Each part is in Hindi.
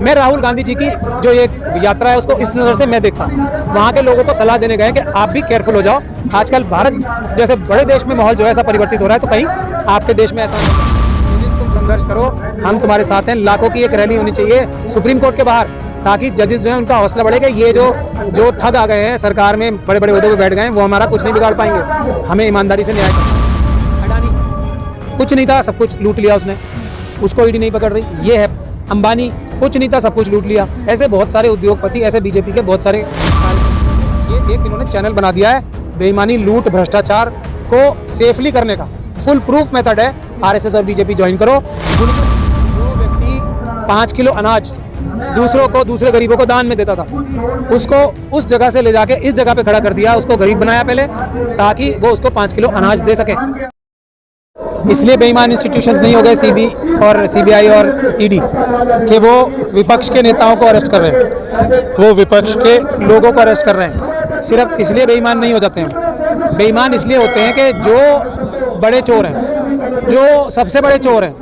मैं राहुल गांधी जी की जो एक यात्रा है उसको इस नज़र से मैं देखता हूँ। वहाँ के लोगों को सलाह देने गए कि आप भी केयरफुल हो जाओ। आजकल भारत जैसे बड़े देश में माहौल जो है ऐसा परिवर्तित हो रहा है, तो कहीं आपके देश में ऐसा नहीं हो। पुलिस, तुम संघर्ष करो, हम तुम्हारे साथ हैं। लाखों की एक रैली होनी चाहिए सुप्रीम कोर्ट के बाहर, ताकि जजेस जो है उनका हौसला बढ़ेगा। ये जो ठग आ गए हैं सरकार में, बड़े बड़े ओहदों पे बैठ गए हैं, वो हमारा कुछ नहीं बिगाड़ पाएंगे। हमें ईमानदारी से न्याय करना। अडानी कुछ नहीं था, सब कुछ लूट लिया उसने, उसको ईडी नहीं पकड़ रही। ये है अंबानी, कुछ नहीं था, सब कुछ लूट लिया। ऐसे बहुत सारे उद्योगपति, ऐसे बीजेपी के बहुत सारे ये एक इन्होंने चैनल बना दिया है बेईमानी, लूट, भ्रष्टाचार को सेफली करने का। फुल प्रूफ मेथड है। आरएसएस और बीजेपी ज्वाइन करो। जो व्यक्ति 5 किलो अनाज दूसरों को, दूसरे गरीबों को दान में देता था, उसको उस जगह से ले जाके इस जगह पे खड़ा कर दिया। उसको गरीब बनाया पहले, ताकि वो उसको 5 किलो अनाज दे सके। इसलिए बेईमान इंस्टीट्यूशंस नहीं हो गए सीबीआई और ईडी कि वो विपक्ष के नेताओं को अरेस्ट कर रहे हैं, वो विपक्ष के लोगों को अरेस्ट कर रहे हैं। सिर्फ इसलिए बेईमान नहीं हो जाते हैं। बेईमान इसलिए होते हैं कि जो बड़े चोर हैं, जो सबसे बड़े चोर हैं,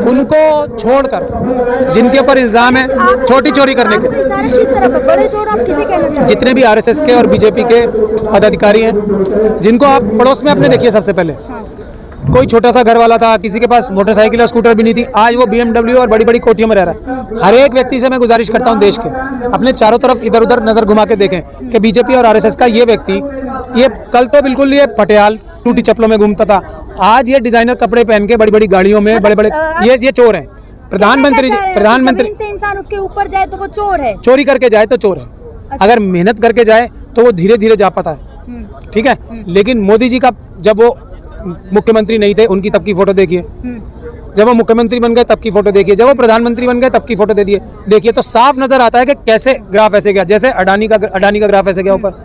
उनको छोड़कर जिनके ऊपर इल्ज़ाम है छोटी चोरी करने के, बड़े चोर आप किसे कहना चाहते हैं? जितने भी आरएसएस के और बीजेपी के पदाधिकारी हैं, जिनको आप पड़ोस में अपने देखिए। सबसे पहले कोई छोटा सा घर वाला था, किसी के पास मोटरसाइकिल और स्कूटर भी नहीं थी, आज वो BMW और बड़ी बड़ी कोठियों में रह रहा है। हर एक व्यक्ति से मैं गुजारिश करता हूं, देश के अपने चारों तरफ इधर उधर नजर घुमा के देखें कि बीजेपी और आरएसएस का ये व्यक्ति, ये कल तो बिल्कुल ये पटियाल टूटी चप्पलों में घूमता था, आज ये डिजाइनर कपड़े पहन के बड़ी बड़ी गाड़ियों में, बड़े बड़े ये चोर हैं। प्रधानमंत्री से इंसान उठ के ऊपर जाए तो वो चोर है, चोरी करके जाए तो चोर है। अगर मेहनत करके जाए तो वो धीरे धीरे जा पाता है, ठीक है। लेकिन मोदी जी का, जब वो मुख्यमंत्री नहीं थे उनकी तब की फोटो देखिए, जब वो मुख्यमंत्री बन गए तब की फोटो देखिए, जब वो प्रधानमंत्री बन गए तब की फोटो देखिए, तो साफ नजर आता है कि कैसे ग्राफ ऐसे गया, जैसे अडानी का ग्राफ ऐसे गया ऊपर।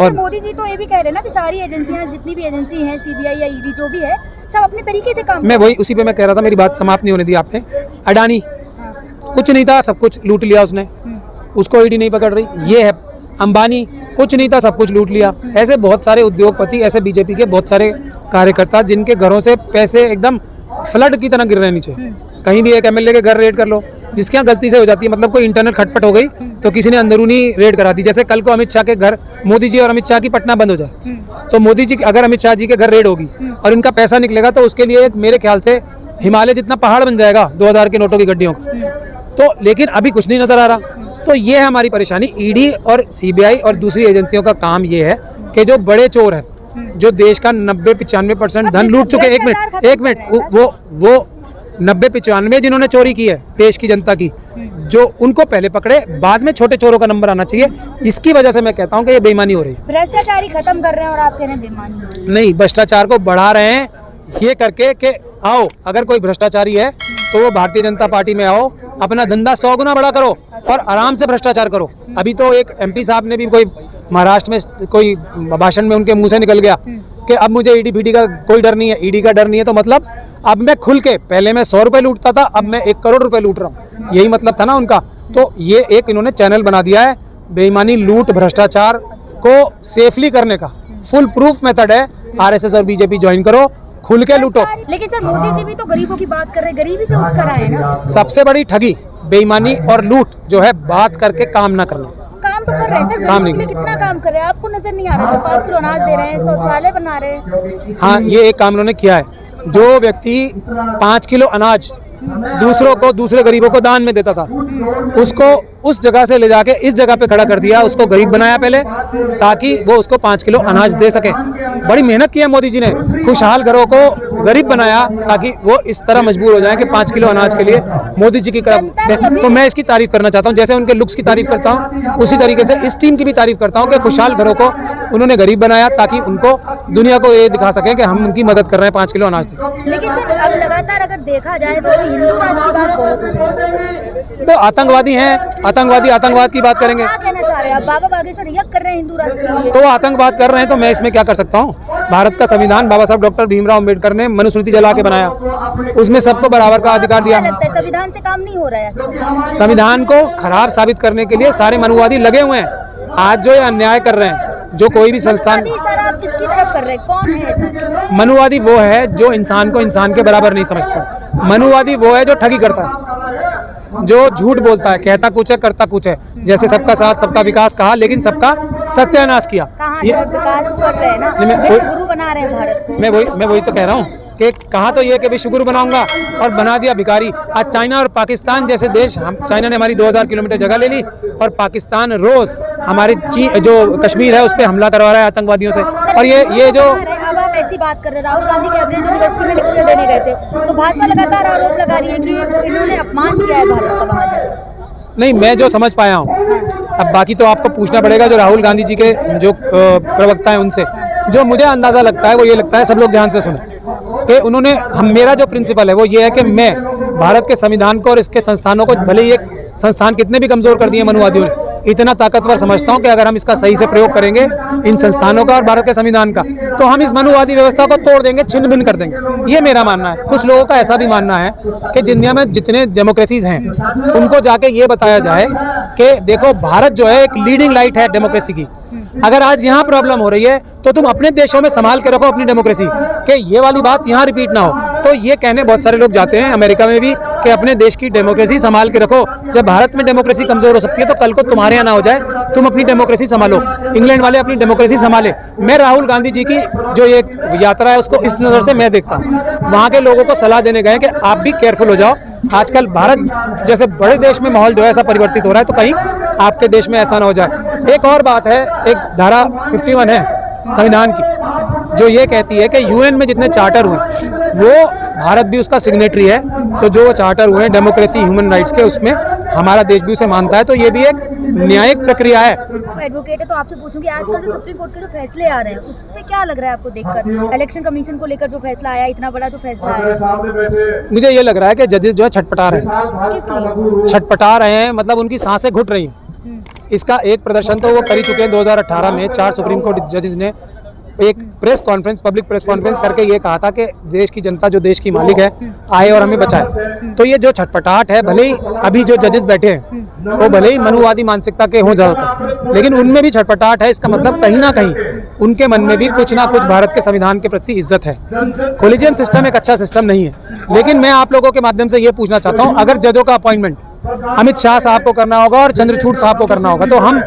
और मोदी जी तो ये भी कह रहे हैं ना कि सारी एजेंसियां, जितनी भी एजेंसी हैं, सीबीआई या ईडी जो भी है, सब अपने तरीके से काम। मैं वही उसी पे मैं कह रहा था, मेरी बात समाप्त नहीं होने दी आपने। अडानी कुछ नहीं था, सब कुछ लूट लिया उसने, उसको ईडी नहीं पकड़ रही। ये है अंबानी, कुछ नहीं था, सब कुछ लूट लिया। ऐसे बहुत सारे उद्योगपति, ऐसे बीजेपी के बहुत सारे कार्यकर्ता, जिनके घरों से पैसे एकदम फ्लड की तरह गिर रहे नीचे। कहीं भी एक एमएलए के घर रेड कर लो, जिसके यहाँ गलती से हो जाती है, मतलब कोई इंटरनल खटपट हो गई तो किसी ने अंदरूनी रेड करा दी। जैसे कल को अमित शाह के घर, मोदी जी और अमित शाह की पटना बंद हो जाए, तो मोदी जी, अगर अमित शाह जी के घर रेड होगी और इनका पैसा निकलेगा, तो उसके लिए मेरे ख्याल से हिमालय जितना पहाड़ बन जाएगा 2000 के नोटों की गड्डियों का। तो लेकिन अभी कुछ नहीं नजर आ रहा। तो ये है हमारी परेशानी। ईडी और सीबीआई और दूसरी एजेंसियों का काम ये है कि जो बड़े चोर हैं, जो देश का 90-95% धन लूट चुके, एक मिनट वो 90-95 जिन्होंने चोरी की है देश की जनता की, जो उनको पहले पकड़े, बाद में छोटे चोरों का नंबर आना चाहिए। इसकी वजह से मैं कहता हूँ कि ये बेईमानी हो रही है। भ्रष्टाचारी खत्म कर रहे हैं और आप कह रहे हैं बेईमानी नहीं, भ्रष्टाचार को बढ़ा रहे हैं ये करके कि आओ, अगर कोई भ्रष्टाचारी है तो वो भारतीय जनता पार्टी में आओ, अपना धंधा 100 गुना बड़ा करो और आराम से भ्रष्टाचार करो। अभी तो एक MP साहब ने भी कोई महाराष्ट्र में कोई भाषण में उनके मुंह से निकल गया कि अब मुझे ईडी का कोई डर नहीं है। ईडी का डर नहीं है तो मतलब अब मैं खुल के, पहले मैं 100 रुपये लूटता था, अब मैं 1 करोड़ रुपए लूट रहा हूँ, यही मतलब था ना उनका। तो ये एक इन्होंने चैनल बना दिया है बेईमानी, लूट, भ्रष्टाचार को सेफली करने का। फुल प्रूफ मेथड है। आरएसएस और बीजेपी ज्वाइन करो, खुल के लूटो। लेकिन सर मोदी जी भी तो गरीबों की बात कर रहे हैं, गरीबी से उठ कर आए ना। सबसे बड़ी ठगी बेईमानी और लूट जो है, बात करके काम ना करना। काम तो कर रहे हैं सर, काम गरीबों के लिए कितना काम कर रहे हैं, आपको नजर नहीं आ रहा है? 5 किलो अनाज दे रहे हैं, शौचालय बना रहे हैं। हाँ, ये एक काम उन्होंने किया है। जो व्यक्ति 5 किलो अनाज दूसरों को, दूसरे गरीबों को दान में देता था, उसको उस जगह से ले जाके इस जगह पे खड़ा कर दिया। उसको गरीब बनाया पहले, ताकि वो उसको 5 किलो अनाज दे सके। बड़ी मेहनत की है मोदी जी ने, खुशहाल घरों को गरीब बनाया, ताकि वो इस तरह मजबूर हो जाए कि 5 किलो अनाज के लिए मोदी जी की तरफ। तो मैं इसकी तारीफ करना चाहता हूँ, जैसे उनके लुक्स की तारीफ करता हूँ, उसी तरीके से इस टीम की भी तारीफ करता हूँ कि खुशहाल घरों को उन्होंने गरीब बनाया, ताकि उनको दुनिया को ये दिखा सकें कि हम उनकी मदद कर रहे हैं 5 किलो अनाज दे। लेकिन सर अब लगातार अगर देखा जाए तो हिंदू राष्ट्र की बात बहुत हो रही है। तो आतंकवादी हैं, आतंकवाद की बात करेंगे। क्या कहना चाह रहे हैं आप? बाबा बागेश्वर यज्ञ कर रहे हैं हिंदू राष्ट्र के लिए, तो वो आतंकवाद कर रहे हैं, तो मैं इसमें क्या कर सकता हूँ? भारत का संविधान बाबा साहब डॉक्टर भीमराव अम्बेडकर ने मनुस्मृति जला के बनाया, उसमें सबको बराबर का अधिकार दिया। लगता है संविधान से काम नहीं हो रहा है। संविधान को खराब साबित करने के लिए सारे मनुवादी लगे हुए हैं। आज जो ये अन्याय कर रहे हैं, जो कोई भी संस्थान, सर आप किसकी तरफ कर रहे हैं? कौन है सर? मनुवादी वो है जो इंसान को इंसान के बराबर नहीं समझता। मनुवादी वो है जो ठगी करता है। जो झूठ बोलता है, कहता कुछ है करता कुछ है, जैसे सबका साथ सबका विकास कहा लेकिन सबका सत्यानाश किया। कहाँ ये विकास तो कर रहे हैं ना, गुरु बना रहे हैं भारत को। मैं वही तो कह रहा हूँ कि कहा तो ये कि विश्वगुरु बनाऊंगा और बना दिया भिखारी। आज चाइना और पाकिस्तान जैसे देश, चाइना ने हमारी 2000 किलोमीटर जगह ले ली और पाकिस्तान रोज हमारी जो कश्मीर है उस पर हमला करवा रहा है आतंकवादियों से। और ये जो अब आप ऐसी बात कर रहे हैं, राहुल गांधी कैबिनेट यूनिवर्सिटी में लेक्चर देने गए थे, तो भाजपा लगातार आरोप लगा रही है कि इन्होंने अपमान किया है भारत का वहाँ जाकर। नहीं, मैं जो समझ पाया हूँ, अब बाकी तो आपको पूछना पड़ेगा जो राहुल गांधी जी के जो प्रवक्ता हैं उनसे। जो मुझे अंदाज़ा लगता है वो ये लगता है, सब लोग ध्यान से सुने, कि उन्होंने मेरा जो प्रिंसिपल है वो ये है कि मैं भारत के संविधान को और इसके संस्थानों को, भले ही एक संस्थान कितने भी कमज़ोर कर दिए मनुवादियों ने, इतना ताकतवर समझता हूँ कि अगर हम इसका सही से प्रयोग करेंगे इन संस्थानों का और भारत के संविधान का, तो हम इस मनुवादी व्यवस्था को तोड़ देंगे, छिन्न भिन्न कर देंगे। ये मेरा मानना है। कुछ लोगों का ऐसा भी मानना है कि दुनिया में जितने डेमोक्रेसीज हैं उनको जाके ये बताया जाए कि देखो भारत जो है एक लीडिंग लाइट है डेमोक्रेसी की। अगर आज यहाँ प्रॉब्लम हो रही है तो तुम अपने देशों में संभाल के रखो अपनी डेमोक्रेसी, कि ये वाली बात यहाँ रिपीट ना हो। तो ये कहने बहुत सारे लोग जाते हैं अमेरिका में भी कि अपने देश की डेमोक्रेसी संभाल के रखो। जब भारत में डेमोक्रेसी कमजोर हो सकती है तो कल को तुम्हारे यहाँ ना हो जाए, तुम अपनी डेमोक्रेसी संभालो। इंग्लैंड वाले अपनी डेमोक्रेसी संभाले। मैं राहुल गांधी जी की जो एक यात्रा है उसको इस नज़र से मैं देखता हूँ। वहाँ के लोगों को सलाह देने गए कि आप भी केयरफुल हो जाओ। आजकल भारत जैसे बड़े देश में माहौल जो है ऐसा परिवर्तित हो रहा है, तो कहीं आपके देश में ऐसा ना हो जाए। एक और बात है, एक धारा 51 है संविधान की जो ये कहती है कि यूएन में जितने चार्टर हुए वो भारत भी उसका सिग्नेटरी है। तो जो चार्टर हुए हैं डेमोक्रेसी ह्यूमन राइट्स के, उसमें हमारा देश भी उसे मानता है। तो ये भी एक न्यायिक प्रक्रिया है। एडवोकेट है तो आपसे पूछूंगी, आजकल जो सुप्रीम कोर्ट के जो फैसले आ रहे हैं उस पे क्या लग रहा है आपको देखकर? इलेक्शन कमीशन को लेकर जो फैसला आया, इतना बड़ा जो फैसला आया, मुझे ये लग रहा है कि जजेस जो है छटपटा रहे हैं। किस लिए छटपटा रहे हैं? मतलब उनकी सांसें घुट रही हैं। इसका एक प्रदर्शन तो वो कर ही चुके हैं। 2018 में 4 सुप्रीम कोर्ट जजेस ने एक press conference, public press conference करके ये कहा था कि देश की जनता जो देश की मालिक है आए और हमें बचाए। तो ये जो छटपटाहट है, भले ही अभी जो जजेस बैठे हैं वो भले ही मनुवादी मानसिकता के हों ज़्यादातर, लेकिन उनमें भी छटपटाहट है। इसका मतलब कहीं ना कहीं उनके मन में भी कुछ ना कुछ भारत के संविधान के प्रति इज्जत है। कोलिजियम सिस्टम एक अच्छा सिस्टम नहीं है। लेकिन मैं आप लोगों के माध्यम से ये पूछना चाहता हूँ, अगर जजों का अपॉइंटमेंट अमित शाह साहब को करना होगा और चंद्रचूड़ साहब को करना होगा, तो हम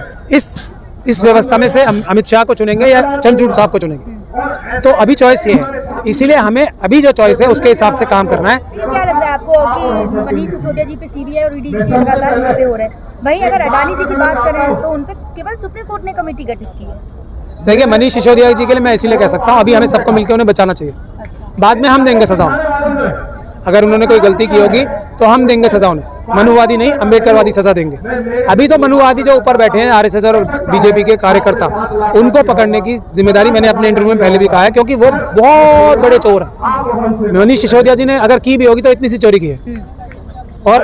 इस व्यवस्था में से अमित शाह को चुनेंगे या चंद्रचूड़ साहब को चुनेंगे? तो अभी चॉइस ये है, इसीलिए हमें अभी जो चॉइस है उसके हिसाब से काम करना है। क्या लग रहा है आपको कि मनीष सिसोदिया जी पे सीबीआई और ईडी के लगातार छापे हो रहे हैं? वहीं अगर अडानी जी की बात करें तो उन पे केवल सुप्रीम कोर्ट ने कमेटी गठित की है। देखिए, मनीष सिसोदिया जी के लिए मैं इसीलिए कह सकता हूँ अभी हमें सबको मिलकर उन्हें बचाना चाहिए। बाद में हम देंगे सजा उन्हें। अगर उन्होंने कोई गलती की होगी तो हम देंगे सजा उन्हें, मनुवादी नहीं अम्बेडकरवादी सजा देंगे। अभी तो मनुवादी जो ऊपर बैठे हैं आरएसएस और बीजेपी के कार्यकर्ता, उनको पकड़ने की जिम्मेदारी मैंने अपने इंटरव्यू में पहले भी कहा है, क्योंकि वो बहुत बड़े चोर हैं। मनीष सिसोदिया जी ने अगर की भी होगी तो इतनी सी चोरी की है, और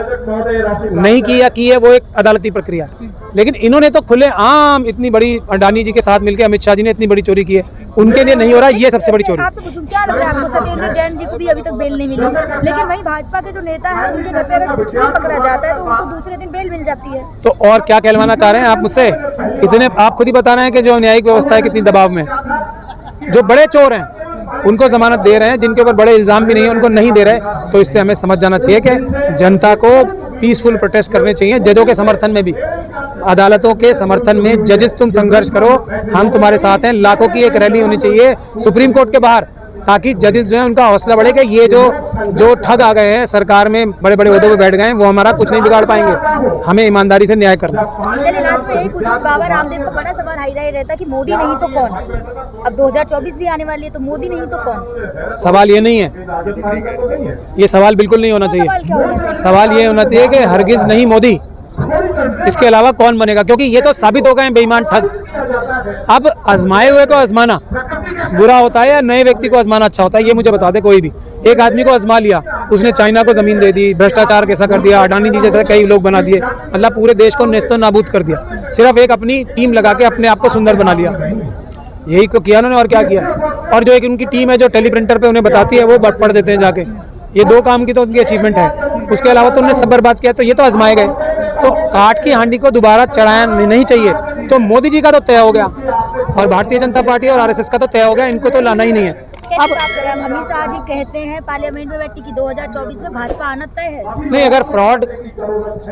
नहीं की या की है वो एक अदालती प्रक्रिया है। लेकिन इन्होंने तो खुले आम इतनी बड़ी, अडानी जी के साथ मिलकर अमित शाह जी ने इतनी बड़ी चोरी की है, उनके लिए नहीं हो रहा, ये सबसे बड़ी चोरी। आपको पूछूं, क्या लग रहा है आपको? सत्येंद्र जैन जी को भी अभी तक बेल नहीं मिली, लेकिन वहीं भाजपा के जो नेता हैं उनके घर पे अगर कुछ नहीं पकड़ा जाता है तो उनको दूसरे दिन बेल मिल जाती है। तो और क्या कहलवाना चाह रहे हैं आप मुझसे? इतने आप खुद ही बता रहे हैं कि जो न्यायिक व्यवस्था है कितनी दबाव में। जो बड़े चोर हैं उनको जमानत दे रहे हैं, जिनके ऊपर बड़े इल्जाम भी नहीं है उनको नहीं दे रहे। तो इससे हमें समझ जाना चाहिए कि जनता को पीसफुल प्रोटेस्ट करने चाहिए। जजों के समर्थन में भी, अदालतों के समर्थन में जजेस तुम संघर्ष करो, हम तुम्हारे साथ हैं। लाखों की एक रैली होनी चाहिए सुप्रीम कोर्ट के बाहर, ताकि जजेस जो है उनका हौसला बढ़े कि ये जो ठग आ गए हैं सरकार में, बड़े बड़े ओहदों पे बैठ गए हैं, वो हमारा कुछ नहीं बिगाड़ पाएंगे। हमें ईमानदारी से न्याय करना। चलिए लास्ट में यही पूछूं, बाबा रामदेव का बड़ा सवाल हाईलाइट रहता कि मोदी नहीं तो कौन? अब 2024 भी आने वाली है, तो मोदी नहीं तो कौन? सवाल ये नहीं है, ये सवाल बिल्कुल नहीं होना चाहिए। सवाल क्या होना चाहिए? सवाल ये होना चाहिए कि हरगिज नहीं मोदी, इसके अलावा कौन बनेगा? क्योंकि ये तो साबित हो गए हैं बेईमान ठग। अब आजमाए हुए को आजमाना बुरा होता है या नए व्यक्ति को आजमाना अच्छा होता है, ये मुझे बता दे। कोई भी एक आदमी को आजमा लिया, उसने चाइना को जमीन दे दी, भ्रष्टाचार कैसा कर दिया, अडानी जी जैसे कई लोग बना दिए, मतलब पूरे देश को नेस्तो नाबूद कर दिया। सिर्फ एक अपनी टीम लगा के अपने आप को सुंदर बना लिया, यही तो किया उन्होंने। और क्या किया? और जो एक उनकी टीम है जो टेलीप्रिंटर पे उन्हें बताती है, वो पढ़ देते हैं जाके। ये 2 काम की तो उनकी अचीवमेंट है, उसके अलावा तो उन्होंने सब बर्बाद किया। तो ये तो आजमाए गए। तो काट की हांडी को दोबारा चढ़ाया नहीं चाहिए। तो मोदी जी का तो तय हो गया, और भारतीय जनता पार्टी और आरएसएस का तो तय हो गया, इनको तो लाना ही नहीं है। कैसे बात करें? अमित शाह जी कहते हैं पार्लियामेंट में बैठी कि 2024 में भाजपा आना तय है। नहीं, अगर फ्रॉड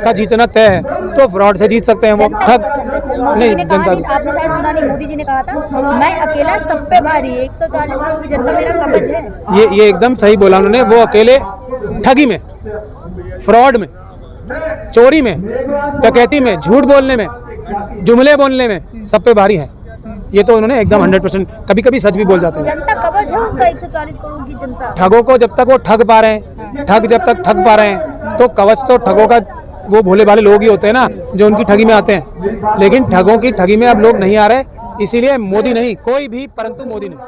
का जीतना तय है तो फ्रॉड से जीत सकते हैं वो। ठग मोदी जी ने कहा नहीं, आपने शायद सुना नहीं, मोदी जी ने कहा था मैं अकेला सब पे भारी, 140 करोड़ की जनता मेरा कवच है। ये एकदम सही बोला उन्होंने। वो अकेले ठगी में, फ्रॉड में, चोरी में, डकैती में, झूठ बोलने में, जुमले बोलने में सब पे भारी है। ये तो उन्होंने एकदम 100%, कभी कभी सच भी बोल जाते हैं। जनता कवच है उनका, 140 करोड़ की जनता। ठगों को जब तक वो ठग पा रहे हैं, ठग जब तक ठग पा रहे हैं, तो कवच तो ठगों का वो भोले भाले लोग ही होते हैं ना, जो उनकी ठगी में आते हैं। लेकिन ठगों की ठगी में अब लोग नहीं आ रहे, इसीलिए मोदी नहीं, कोई भी, परंतु मोदी नहीं।